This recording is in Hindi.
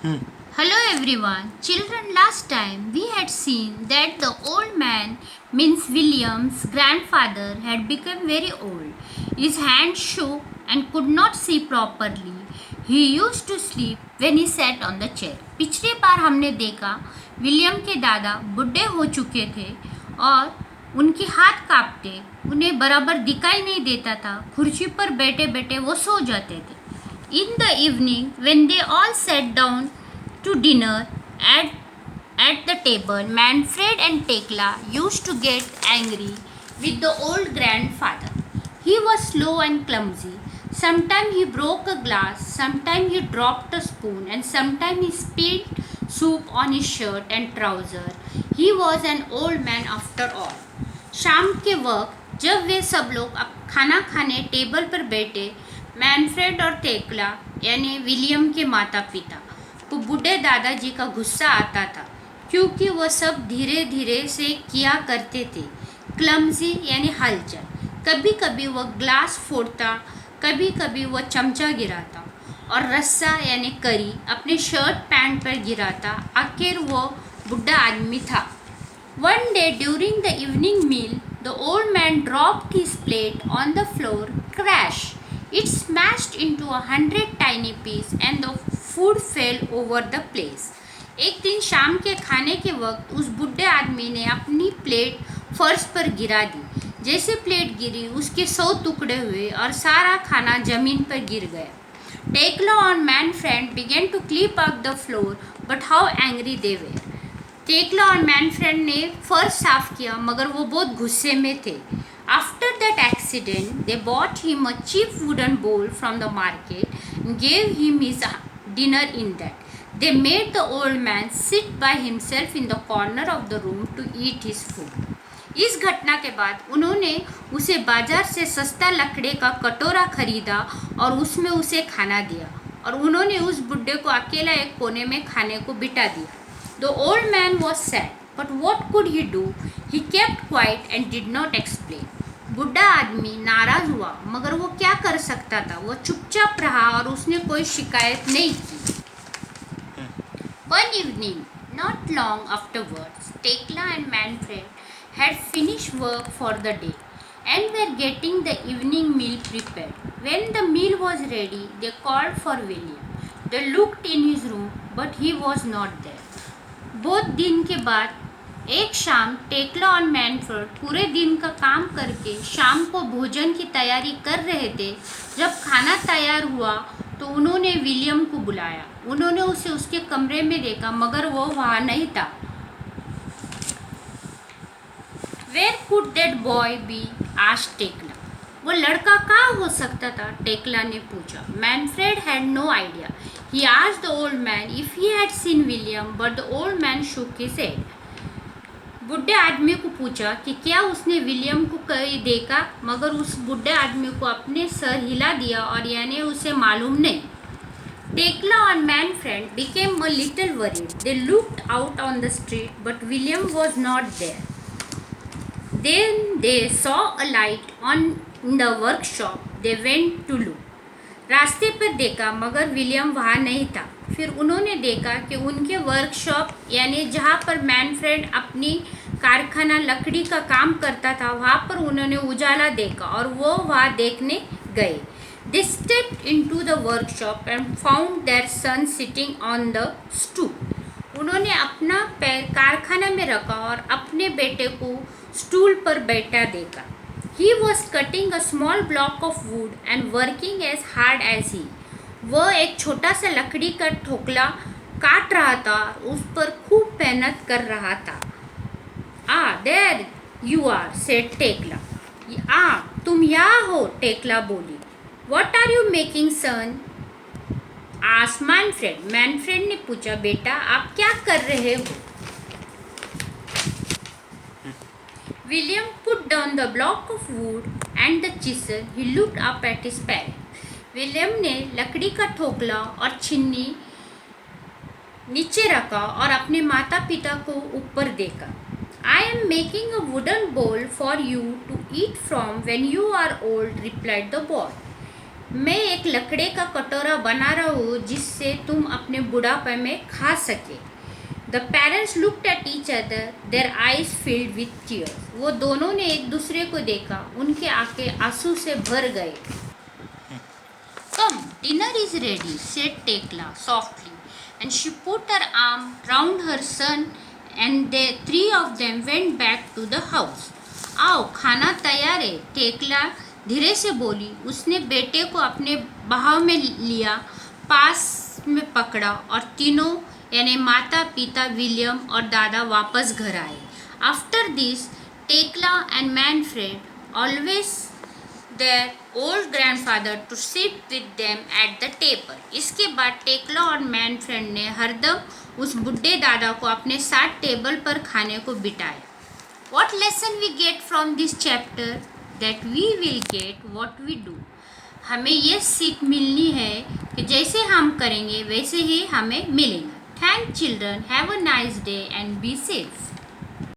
Hello everyone. Children, last time we had seen that the old man, means William's grandfather, had become very old. His hands shook and could not see properly. He used to sleep when he sat on the chair. पिछली बार हमने देखा विलियम के दादा बुढ़े हो चुके थे और उनके हाथ कांपते, उन्हें बराबर दिखाई नहीं देता था. कुर्सी पर बैठे बैठे वो सो जाते थे. In the evening, when they all sat down to dinner at the table, Manfred and Tekla used to get angry with the old grandfather. He was slow and clumsy. Sometimes he broke a glass, sometimes he dropped a spoon, and sometimes he spilled soup on his shirt and trouser. He was an old man after all. शाम के वक्त जब वे सब लोग अब खाना खाने टेबल पर बैठे, मैनफ्रेड और टेकला यानी विलियम के माता पिता को बूढ़े दादाजी का गुस्सा आता था, क्योंकि वह सब धीरे धीरे से किया करते थे. क्लमजी यानी हलचल. कभी कभी वह ग्लास फोड़ता, कभी कभी वह चमचा गिराता और रस्सा यानी करी अपने शर्ट पैंट पर गिराता. आखिर वो बूढ़ा आदमी था. One day during the evening meal, the old man dropped his plate on the floor. Crash! It smashed into 100 tiny pieces and the food fell over the place. एक दिन शाम के खाने के वक्त उस बूढ़े आदमी ने अपनी प्लेट फर्श पर गिरा दी. जैसे प्लेट गिरी, उसके 100 टुकड़े हुए और सारा खाना जमीन पर गिर गया. Tekla and Manfred began to clean up the floor, but how angry they were. टेकला और मैनफ्रेड ने फर्श साफ किया, मगर वो बहुत गुस्से में थे. After that accident they bought him a cheap wooden bowl from the market and gave him his dinner in that. They made the old man sit by himself in the corner of the room to eat his food. इस घटना के बाद उन्होंने उसे बाजार से सस्ता लकड़े का कटोरा खरीदा और उसमें उसे खाना दिया, और उन्होंने उस बुढ़े को अकेला एक कोने में खाने को बिठा दिया. The old man was sad, but what could he do? He kept quiet and did not explain. बूढ़ा आदमी नाराज हुआ, मगर वो क्या कर सकता था. वो चुपचाप रहा और उसने कोई शिकायत नहीं की. One evening, not long afterwards, Tekla and Manfred had finished work for the day and were getting the evening meal prepared. When the meal was ready, they called for William. They looked in his room, but he was not there. बहुत दिन के बाद एक शाम टेकला और मैनफ्रेड पूरे दिन का काम करके शाम को भोजन की तैयारी कर रहे थे. जब खाना तैयार हुआ तो उन्होंने विलियम को बुलाया. उन्होंने उसे उसके कमरे में देखा, मगर वो वहाँ नहीं था. Where could that boy be? asked टेकला. वो लड़का कहाँ हो सकता था? टेकला ने पूछा. Manfred had no idea. He asked the old man if he had seen William, but the old man shook his head. बुढ़े आदमी को पूछा कि क्या उसने विलियम को कहीं देखा, मगर उस बुढ़े आदमी को अपने सर हिला दिया और यानी उसे मालूम नहीं. Tekla and Manfred became a little worried. They looked out on the street, but William was not there. Then they saw a light on in the workshop. They went to look. रास्ते पर देखा, मगर विलियम वहाँ नहीं था. फिर उन्होंने देखा कि उनके वर्कशॉप यानी जहाँ पर मैनफ्रेड अपनी कारखाना लकड़ी का काम करता था, वहाँ पर उन्होंने उजाला देखा और वो वहाँ देखने गए. They stepped into the workshop and found their son sitting on the stool. उन्होंने अपना पैर कारखाना में रखा और अपने बेटे को स्टूल पर बैठा देखा. He was cutting a small block of wood and working as hard as he. वह एक छोटा सा लकड़ी का ठोकला काट रहा था, उस पर खूब मेहनत कर रहा था. There you are, said टेकला. तुम यहाँ हो, टेकला बोली. What are you making, son? asked Manfred. Manfred ने पूछा, बेटा आप क्या कर रहे हो? William put down the block of wood and the chisel. He looked up at his parents. William ने लकड़ी का ठोकला और छिन्नी नीचे रखा और अपने माता पिता को ऊपर देखा. I am making a wooden bowl for you to eat from when you are old, replied the boy. मैं एक लकड़े का कटोरा बना रहा हूँ जिससे तुम अपने बुढ़ापे में खा सके। The parents looked at each other, their eyes filled with tears. वो दोनों ने एक दूसरे को देखा, उनके आंखें आंसू से भर गए। Come, dinner is ready, said Tekla softly, and she put her arm round her son, and the three of them went back to the house. आओ, खाना तैयार है, टेकला धीरे से बोली। उसने बेटे को अपने बाहों में लिया, पास में पकड़ा और तीनों यानी माता पिता विलियम और दादा वापस घर आए। After this Tekla and Manfred always their old grandfather to sit with them at the table. इसके बाद टेकला और मैनफ्रेंड ने हरदम उस बुढ़े दादा को अपने साथ टेबल पर खाने को बिठाया। What lesson we get from this chapter? That we will get what we do. हमें ये सीख मिलनी है कि जैसे हम करेंगे वैसे ही हमें मिलेगा। Thank children. Have a nice day and be safe.